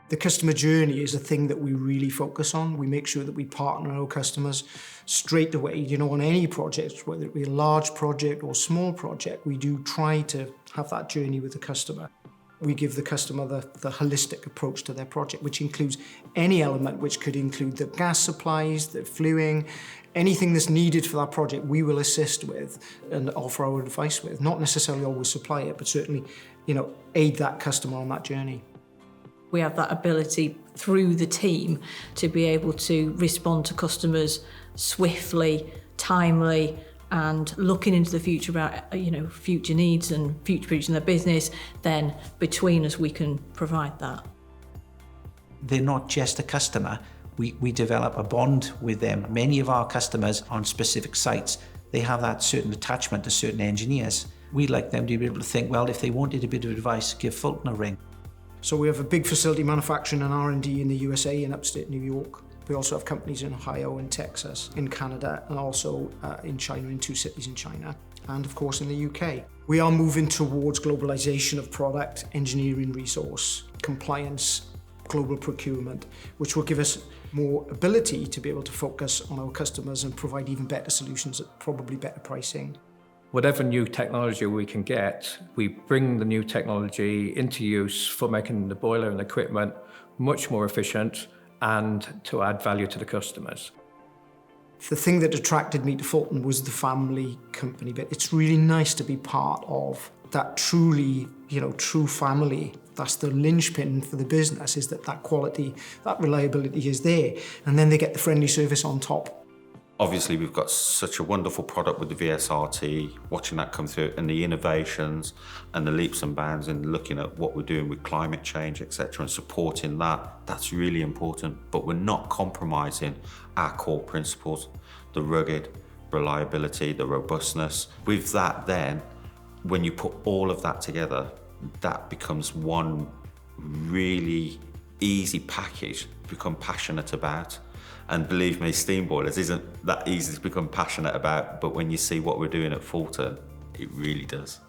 The customer journey is a thing that we really focus on. We make sure that we partner our customers straight away. On any project, whether it be a large project or small project, we do try to have that journey with the customer. We give the customer the holistic approach to their project, which includes any element, which could include the gas supplies, the fluing, anything that's needed for that project, we will assist with and offer our advice with. Not necessarily always supply it, but certainly, aid that customer on that journey. We have that ability through the team to be able to respond to customers swiftly, timely, and looking into the future about future needs and future-proofing their business. Then between us we can provide that. They're not just a customer. We develop a bond with them. Many of our customers on specific sites, they have that certain attachment to certain engineers. We'd like them to be able to think, well, if they wanted a bit of advice, give Fulton a ring. So we have a big facility manufacturing and R&D in the USA in upstate New York. We also have companies in Ohio and Texas, in Canada, and also in China, in 2 cities in China, and of course in the UK. We are moving towards globalization of product, engineering resource, compliance, global procurement, which will give us more ability to be able to focus on our customers and provide even better solutions at probably better pricing. Whatever new technology we can get, we bring the new technology into use for making the boiler and equipment much more efficient and to add value to the customers. The thing that attracted me to Fulton was the family company bit. It's really nice to be part of that truly, true family. That's the linchpin for the business, is that quality, that reliability is there. And then they get the friendly service on top. Obviously, we've got such a wonderful product with the VSRT, watching that come through, and the innovations and the leaps and bounds and looking at what we're doing with climate change, etc., and supporting that. That's really important, but we're not compromising our core principles, the rugged reliability, the robustness. With that then, when you put all of that together, that becomes one really easy package to become passionate about. And believe me, steam boilers isn't that easy to become passionate about, but when you see what we're doing at Fulton, it really does.